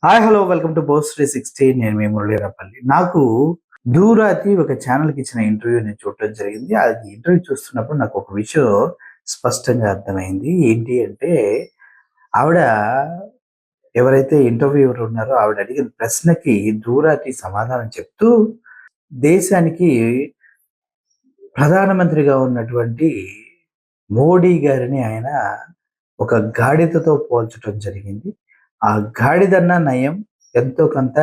Hi hello welcome to Bose 360. నేను మీ మురళీరపల్లి. నాకు దూరాతి ఒక ఛానల్కి ఇచ్చిన ఇంటర్వ్యూ నేను చూడటం జరిగింది. అది ఇంటర్వ్యూ చూస్తున్నప్పుడు నాకు ఒక విషయం స్పష్టంగా అర్థమైంది. ఏంటి అంటే ఆవిడ ఎవరైతే ఇంటర్వ్యూవర్ ఉన్నారో ఆవిడ అడిగిన ప్రశ్నకి దూరాతి సమాధానం చెప్తూ దేశానికి ప్రధానమంత్రిగా ఉన్నటువంటి మోడీ గారిని ఆయన ఒక గాడిదతో పోల్చడం జరిగింది. ఆ గాడిదన్నా నయం, ఎంతో కొంత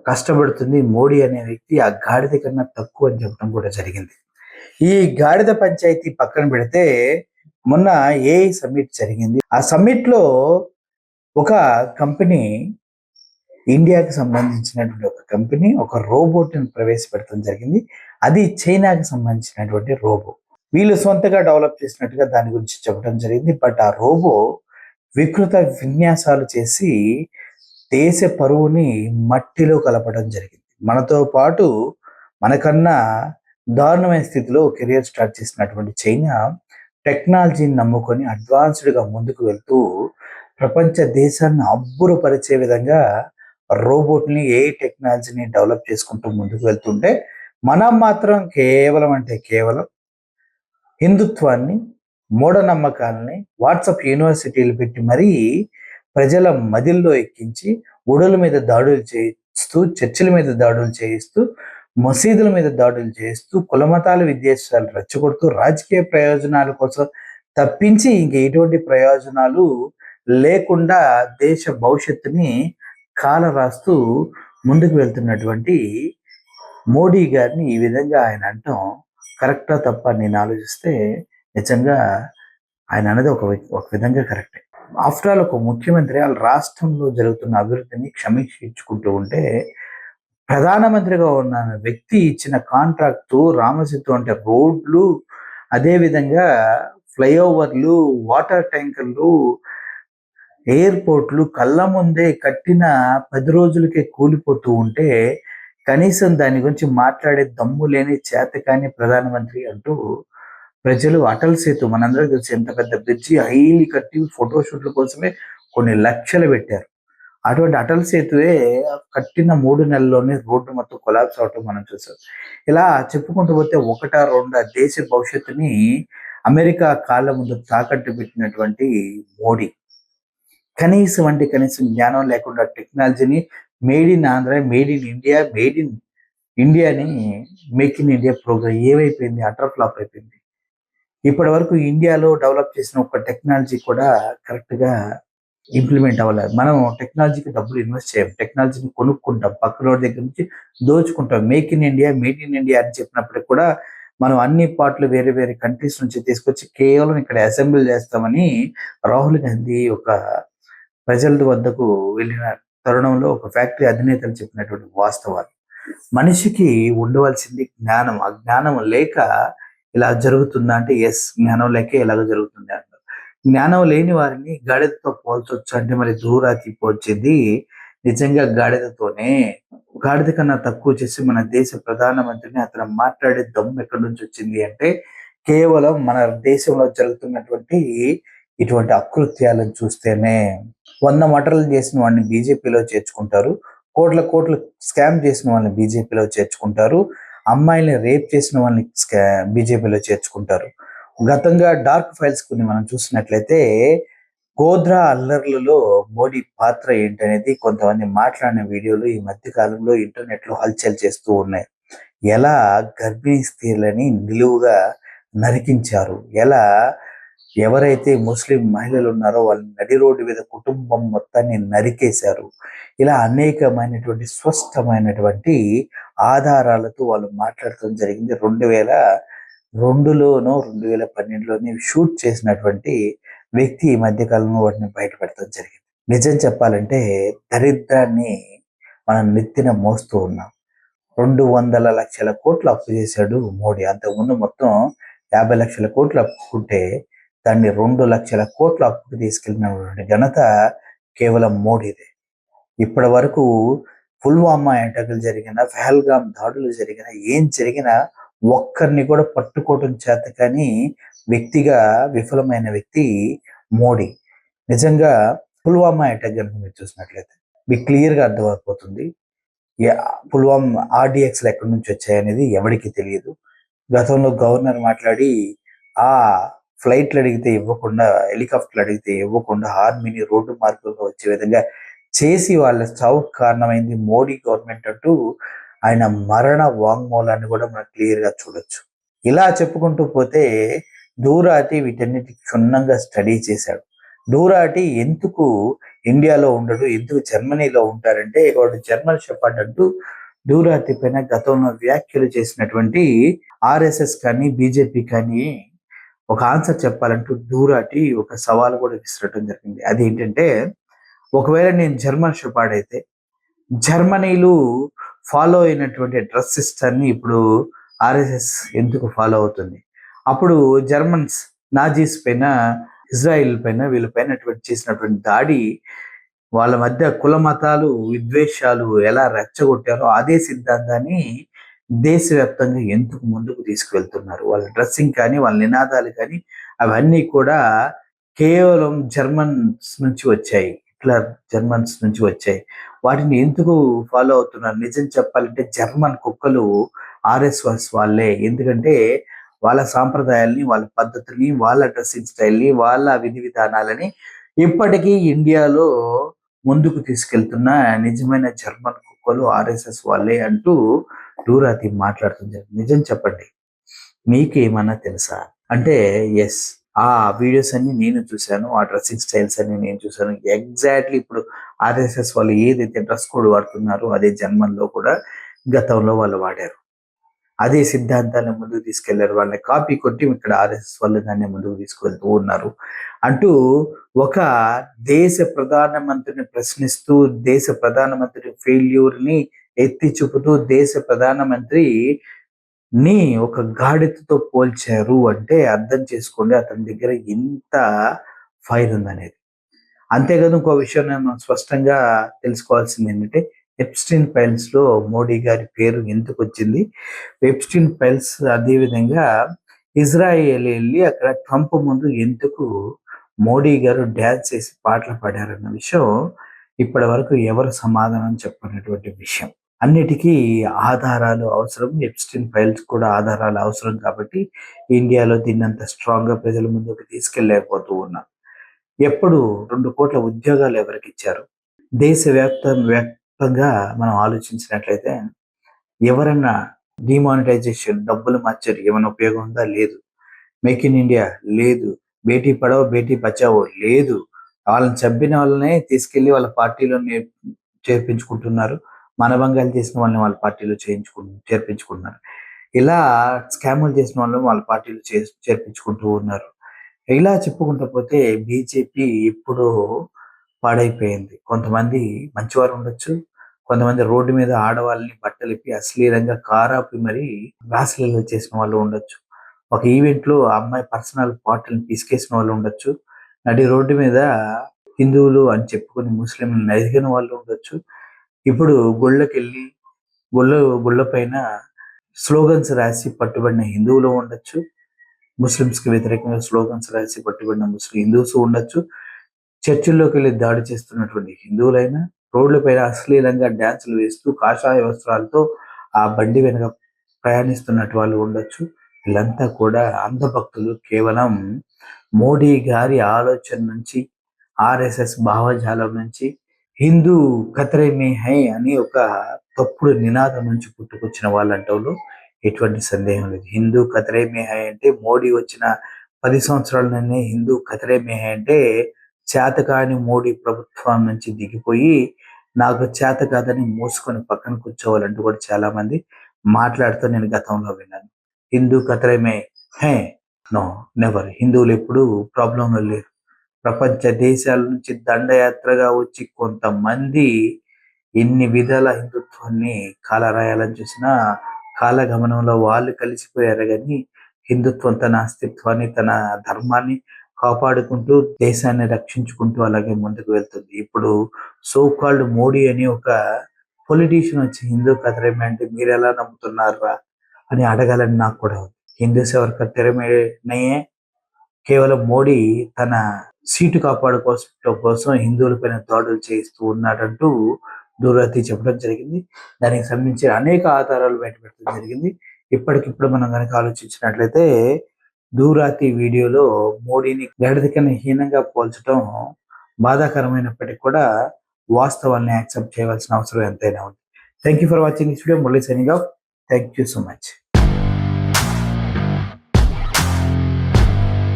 కష్టపడుతుంది మోడీ అనే వ్యక్తి, ఆ గాడిద కన్నా తక్కువ అని చెప్పడం కూడా జరిగింది. ఈ గాడిద పంచాయతీ పక్కన పెడితే మొన్న ఏఐ సమ్మిట్ జరిగింది. ఆ సమ్మిట్ లో ఒక కంపెనీ, ఇండియాకి సంబంధించినటువంటి ఒక కంపెనీ ఒక రోబోట్ ని ప్రవేశపెట్టడం జరిగింది. అది చైనాకి సంబంధించినటువంటి రోబో. వీళ్ళు సొంతగా డెవలప్ చేసినట్టుగా దాని గురించి చెప్పడం జరిగింది. బట్ ఆ రోబో వికృత విన్యాసాలు చేసి దేశ పరువుని మట్టిలో కలపడం జరిగింది. మనతో పాటు మనకన్నా దారుణమైన స్థితిలో కెరియర్ స్టార్ట్ చేసినటువంటి చైనా టెక్నాలజీని నమ్ముకొని అడ్వాన్స్డ్గా ముందుకు వెళ్తూ ప్రపంచ దేశాన్ని అబ్బురపరిచే విధంగా రోబోట్ని, ఏ టెక్నాలజీని డెవలప్ చేసుకుంటూ ముందుకు వెళ్తుంటే మనం మాత్రం కేవలం అంటే కేవలం హిందుత్వాన్ని, మూఢనమ్మకాలని వాట్సాప్ యూనివర్సిటీలు పెట్టి మరీ ప్రజల మదిల్లో ఎక్కించి గుడుల మీద దాడులు చేయిస్తూ, చర్చిల మీద దాడులు చేయిస్తూ, మసీదుల మీద దాడులు చేయిస్తూ, కులమతాల విద్వేషాలు రెచ్చగొడుతూ, రాజకీయ ప్రయోజనాల కోసం తప్పించి ఇంక ఎటువంటి ప్రయోజనాలు లేకుండా దేశ భవిష్యత్తుని కాలరాస్తూ ముందుకు వెళ్తున్నటువంటి మోడీ గారిని ఈ విధంగా ఆయన అంటాం కరెక్టా తప్ప నేను ఆలోచిస్తే నిజంగా ఆయన అనేది ఒక విధంగా కరెక్టే. ఆఫ్టర్ ఆల్ ఒక ముఖ్యమంత్రి వాళ్ళ రాష్ట్రంలో జరుగుతున్న అభివృద్ధిని క్షమించుకుంటూ ఉంటే ప్రధానమంత్రిగా ఉన్న వ్యక్తి ఇచ్చిన కాంట్రాక్టు రామసేతు అంటే రోడ్లు, అదేవిధంగా ఫ్లైఓవర్లు, వాటర్ ట్యాంకర్లు, ఎయిర్పోర్ట్లు కళ్ళ ముందే కట్టిన 10 రోజులకే కూలిపోతూ ఉంటే కనీసం దాని గురించి మాట్లాడే దమ్ము లేని చేతకాని ప్రధానమంత్రి అంటూ ప్రజలు అటల్ సేతు మనందరికీ తెలిసి ఎంత పెద్ద బ్రిడ్జి హైలీ కట్టి ఫోటోషూట్ల కోసమే కొన్ని లక్షలు పెట్టారు. అటువంటి అటల్ సేతువే కట్టిన 3 నెలల్లోనే రోడ్డు మొత్తం కొలాప్స్ అవటం మనం చూసాం. ఇలా చెప్పుకుంటూ పోతే ఒకటా రెండా దేశ భవిష్యత్తుని అమెరికా కాళ్ళ ముందు తాకట్టు పెట్టినటువంటి మోడీ కనీసం జ్ఞానం లేకుండా టెక్నాలజీని made in Andhra, made in ఇండియాని మేక్ ఇన్ ఇండియా ప్రోగ్రామ్ ఏమైపోయింది? అటర్ ఫ్లాప్ అయిపోయింది. ఇప్పటి వరకు ఇండియాలో డెవలప్ చేసిన ఒక టెక్నాలజీ కూడా కరెక్ట్గా ఇంప్లిమెంట్ అవ్వలేదు. మనం టెక్నాలజీకి డబ్బులు ఇన్వెస్ట్ చేయం, టెక్నాలజీని కొనుక్కుంటాం, పక్కన దగ్గర నుంచి దోచుకుంటాం. మేడ్ ఇన్ ఇండియా అని చెప్పినప్పటికి కూడా మనం అన్ని పార్ట్లు వేరే వేరే కంట్రీస్ నుంచి తీసుకొచ్చి కేవలం ఇక్కడ అసెంబ్లీ చేస్తామని రాహుల్ గాంధీ ఒక ప్రజల వద్దకు వెళ్ళిన తరుణంలో ఒక ఫ్యాక్టరీ అధినేతలు చెప్పినటువంటి వాస్తవాలు. మనిషికి ఉండవలసింది జ్ఞానం. ఆ జ్ఞానం లేక ఇలా జరుగుతుందా అంటే ఎస్, జ్ఞానం లేక ఇలాగ జరుగుతుంది అంటారు. జ్ఞానం లేని వారిని గాడిదతో పోల్చొచ్చు అంటే మరి దూరాతి పోల్చింది నిజంగా గాడిదతోనే. గాడిద కన్నా తక్కువ చేసి మన దేశ ప్రధానమంత్రిని అతను మాట్లాడే దమ్ము ఎక్కడి నుంచి వచ్చింది అంటే కేవలం మన దేశంలో జరుగుతున్నటువంటి ఇటువంటి అకృత్యాలను చూస్తేనే. 100 మటర్లు చేసిన వాడిని బీజేపీలో చేర్చుకుంటారు, కోట్ల స్కామ్ చేసిన వాళ్ళని బీజేపీలో చేర్చుకుంటారు, అమ్మాయిల్ని రేప్ చేసిన వాళ్ళని బీజేపీలో చేర్చుకుంటారు. గతంగా డార్క్ ఫైల్స్ కొన్ని మనం చూసినట్లయితే గోధ్రా అల్లర్లలో మోడీ పాత్ర ఏంటనేది కొంతమంది మాట్లాడిన వీడియోలు ఈ మధ్య కాలంలో ఇంటర్నెట్ లో హల్చల్ చేస్తూ ఉన్నాయి. ఎలా గర్భిణీ స్త్రీలని నిలువుగా నరికించారు, ఎలా ఎవరైతే ముస్లిం మహిళలు ఉన్నారో వాళ్ళని నడి రోడ్డు మీద కుటుంబం మొత్తాన్ని నరికేశారు. ఇలా అనేకమైనటువంటి స్పష్టమైనటువంటి ఆధారాలతో వాళ్ళు మాట్లాడటం జరిగింది. 2002లోనో 2012లోనే షూట్ చేసినటువంటి వ్యక్తి ఈ మధ్యకాలంలో వాటిని బయటపెడతాం జరిగింది. నిజం చెప్పాలంటే దరిద్రాన్ని మనం నెత్తిన మోస్తూ ఉన్నాం. 200 లక్షల కోట్లు అప్పు చేశాడు మోడీ. అంతకుముందు మొత్తం 50 లక్షల కోట్లు అప్పుకుంటే దాన్ని 2 లక్షల కోట్ల అప్పుకు తీసుకెళ్ళినటువంటి ఘనత కేవలం మోడీదే. ఇప్పటి వరకు పుల్వామా అటాకులు జరిగిన, పహల్గామ్ దాడులు జరిగిన, ఏం జరిగినా ఒక్కరిని కూడా పట్టుకోవడం చేత కానీ వ్యక్తిగా విఫలమైన వ్యక్తి మోడీ. నిజంగా పుల్వామా అటాక్ కనుక మీరు చూసినట్లయితే మీకు క్లియర్గా అర్థమైపోతుంది. పుల్వామా ఆర్డిఎక్స్లు ఎక్కడి నుంచి వచ్చాయనేది ఎవరికి తెలియదు. గతంలో గవర్నర్ మాట్లాడి ఆ ఫ్లైట్లు అడిగితే ఇవ్వకుండా, హెలికాప్టర్లు అడిగితే ఇవ్వకుండా ఆర్మీని రోడ్డు మార్గంలో వచ్చే విధంగా చేసి వాళ్ళ చావుకు కారణమైంది మోడీ గవర్నమెంట్ అంటూ ఆయన మరణ వాంగ్మూలాన్ని కూడా మనం క్లియర్గా చూడొచ్చు. ఇలా చెప్పుకుంటూ పోతే డూరాటి వీటన్నిటి క్షుణ్ణంగా స్టడీ చేశాడు. డూరాటి ఎందుకు ఇండియాలో ఉండడు, ఎందుకు జర్మనీలో ఉంటారంటే వాడు జర్మన్ షెపర్డ్ అంటూ డూరాటి పైన గతంలో వ్యాఖ్యలు చేసినటువంటి ఆర్ఎస్ఎస్ కానీ బీజేపీ కానీ ఒక ఆన్సర్ చెప్పాలంటూ డూరాటి ఒక సవాల్ కూడా విసరటం జరిగింది. అదేంటంటే, ఒకవేళ నేను జర్మన్ షెపర్డ్ అయితే జర్మనీలు ఫాలో అయినటువంటి డ్రెస్ సిస్టర్ని ఇప్పుడు ఆర్ఎస్ఎస్ ఎందుకు ఫాలో అవుతుంది? అప్పుడు జర్మన్స్ నాజీస్ పైన, ఇజ్రాయిల్ పైన, వీళ్ళపైన చేసినటువంటి దాడి, వాళ్ళ మధ్య కుల మతాలు విద్వేషాలు ఎలా రెచ్చగొట్టారో అదే సిద్ధాంతాన్ని దేశవ్యాప్తంగా ఎందుకు ముందుకు తీసుకువెళ్తున్నారు? వాళ్ళ డ్రెస్సింగ్ కానీ, వాళ్ళ నినాదాలు కానీ అవన్నీ కూడా కేవలం జర్మన్స్ నుంచి వచ్చాయి. హిట్లర్ జర్మన్స్ నుంచి వచ్చాయి. వాటిని ఎందుకు ఫాలో అవుతున్నారు? నిజం చెప్పాలంటే జర్మన్ కుక్కలు ఆర్ఎస్ఎస్ వాళ్ళే. ఎందుకంటే వాళ్ళ సాంప్రదాయాల్ని, వాళ్ళ పద్ధతుల్ని, వాళ్ళ డ్రెస్సింగ్ స్టైల్ని, వాళ్ళ విధి విధానాలని ఇప్పటికీ ఇండియాలో ముందుకు తీసుకెళ్తున్న నిజమైన జర్మన్ కుక్కలు ఆర్ఎస్ఎస్ వాళ్ళే అంటూ డూరాతి మాట్లాడుతుంది. నిజం చెప్పండి, మీకేమన్నా తెలుసా? అంటే ఎస్, ఆ వీడియోస్ అన్ని నేను చూశాను. ఆ డ్రెస్సింగ్ స్టైల్స్ అన్ని నేను చూశాను. ఎగ్జాక్ట్లీ ఇప్పుడు ఆర్ఎస్ఎస్ వాళ్ళు ఏదైతే డ్రెస్ కోడ్ వాడుతున్నారో అదే జర్మన్లో కూడా గతంలో వాళ్ళు వాడారు. అదే సిద్ధాంతాన్ని ముందుకు తీసుకెళ్లారు. వాళ్ళని కాపీ కొట్టి ఇక్కడ ఆర్ఎస్ఎస్ వాళ్ళు దాన్ని ముందుకు తీసుకెళ్తూ ఉన్నారు అంటూ ఒక దేశ ప్రధానమంత్రిని ప్రశ్నిస్తూ, దేశ ప్రధానమంత్రి ఫెయిల్యూర్ని ఎత్తి చూపుతూ, దేశ ప్రధానమంత్రి ని ఒక గాడిదతో పోల్చారు అంటే అర్థం చేసుకోండి అతని దగ్గర ఎంత ఫైర్ ఉందనేది. అంతేకాదు ఇంకో విషయం మనం స్పష్టంగా తెలుసుకోవాల్సింది ఏంటంటే, ఎప్స్టీన్ ఫైల్స్ లో మోడీ గారి పేరు ఎందుకు వచ్చింది? ఎప్స్టీన్ ఫైల్స్ అదేవిధంగా ఇజ్రాయేల్ వెళ్ళి అక్కడ ట్రంప్ ముందు ఎందుకు మోడీ గారు డ్యాన్స్ చేసి పాటలు పాడారన్న విషయం ఇప్పటి వరకు ఎవరు సమాధానం చెప్పనటువంటి విషయం. అన్నిటికీ ఆధారాలు అవసరం. ఎప్స్టీన్ ఫైల్స్ కూడా ఆధారాలు అవసరం కాబట్టి ఇండియాలో దీన్ని అంత స్ట్రాంగ్ గా ప్రజల ముందుకు తీసుకెళ్లేకపోతూ ఉన్నాం. ఎప్పుడు 2 కోట్ల ఉద్యోగాలు ఎవరికి ఇచ్చారు? వ్యాప్తంగా మనం ఆలోచించినట్లయితే ఎవరన్నా డిమానిటైజేషన్ డబ్బులు మార్చారు, ఏమైనా ఉపయోగం ఉందా? లేదు. మేక్ ఇన్ ఇండియా లేదు. బేటీ పడావో బేటీ బచావో లేదు. వాళ్ళని చంపిన వాళ్ళనే తీసుకెళ్లి వాళ్ళ పార్టీలో చేర్పించుకుంటున్నారు. మనభంగాలు చేసిన వాళ్ళని వాళ్ళ పార్టీలో చేర్పించుకుంటున్నారు. ఇలా స్కాములు చేసిన వాళ్ళని వాళ్ళ పార్టీలో చేర్పించుకుంటూ ఉన్నారు. ఇలా చెప్పుకుంటూ పోతే బీజేపీ ఇప్పుడు పాడైపోయింది. కొంతమంది మంచివారు ఉండొచ్చు. కొంతమంది రోడ్డు మీద ఆడవాళ్ళని బట్టలిప్పి అశ్లీలంగా కారాపి మరి రాసలీలలు చేసిన వాళ్ళు ఉండొచ్చు. ఒక ఈవెంట్లో ఆ అమ్మాయి పర్సనల్ పార్ట్‌లని పిసికేసిన వాళ్ళు ఉండొచ్చు. నడి రోడ్డు మీద హిందువులు అని చెప్పుకొని ముస్లింలను నరికిన వాళ్ళు ఉండొచ్చు. ఇప్పుడు గుళ్ళకెళ్ళి గుళ్ళ గుళ్ళ పైన స్లోగన్స్ రాసి పట్టుబడిన హిందువులు ఉండొచ్చు. ముస్లిమ్స్‌కి వ్యతిరేకంగా స్లోగన్స్ రాసి పట్టుబడిన హిందూస్ ఉండొచ్చు. చర్చిల్లోకి వెళ్ళి దాడి చేస్తున్నటువంటి హిందువులైనా, రోడ్లపైన అశ్లీలంగా డ్యాన్సులు వేస్తూ కాషాయ వస్త్రాలతో ఆ బండి వెనక ప్రయాణిస్తున్నట్టు వాళ్ళు ఉండొచ్చు. వీళ్ళంతా కూడా అంధభక్తులు. కేవలం మోడీ గారి ఆలోచన నుంచి, ఆర్ఎస్ఎస్ భావజాలం నుంచి, హిందూ ఖతరే మే హై అని ఒక తప్పుడు నినాదం నుంచి పుట్టుకొచ్చిన వాళ్ళంటోళ్ళు ఎటువంటి సందేహం లేదు. హిందూ ఖతరే మే హై అంటే మోడీ వచ్చిన 10 సంవత్సరాలనే హిందూ ఖతరే మే హై అంటే చేతకాని మోడీ ప్రభుత్వం నుంచి దిగిపోయి నాకు చేత కాదని మూసుకొని పక్కన కూర్చోవాలంటూ కూడా చాలా మంది మాట్లాడుతూ నేను గతంలో విన్నాను. హిందూ ఖతరే మే హై, నో, నెవర్. హిందువులు ఎప్పుడు ప్రాబ్లంలో లేరు. ప్రపంచ దేశాల నుంచి దండయాత్రగా వచ్చి కొంతమంది ఎన్ని విధాల హిందుత్వాన్ని కాలరాయాలని చూసినా కాలగమనంలో వాళ్ళు కలిసిపోయారు కానీ హిందుత్వం తన అస్తిత్వాన్ని, తన ధర్మాన్ని కాపాడుకుంటూ దేశాన్ని రక్షించుకుంటూ అలాగే ముందుకు వెళ్తుంది. ఇప్పుడు సో కాల్డ్ మోడీ అని ఒక పొలిటీషియన్ వచ్చి హిందూ కథరేమే అంటే మీరు ఎలా నమ్ముతున్నారా అని అడగాలని నాకు కూడా ఉంది. హిందూస్ ఎవరు కత్తెరమే నయ్యే కేవలం మోడీ తన సీటు కాపాడుకోవడం కోసం హిందువులపైన దాడులు చేయిస్తూ ఉన్నాడంటూ దూరాతి చెప్పడం జరిగింది. దానికి సంబంధించి అనేక ఆధారాలు బయటపెట్టడం జరిగింది. ఇప్పటికిప్పుడు మనం కనుక ఆలోచించినట్లయితే దూరాతి వీడియోలో మోడీని గాడిద కన్నా హీనంగా పోల్చడం బాధాకరమైనప్పటికీ కూడా వాస్తవాన్ని యాక్సెప్ట్ చేయవలసిన అవసరం ఎంతైనా ఉంది. Thank you for watching this video. Murali signing off. Thank you so much.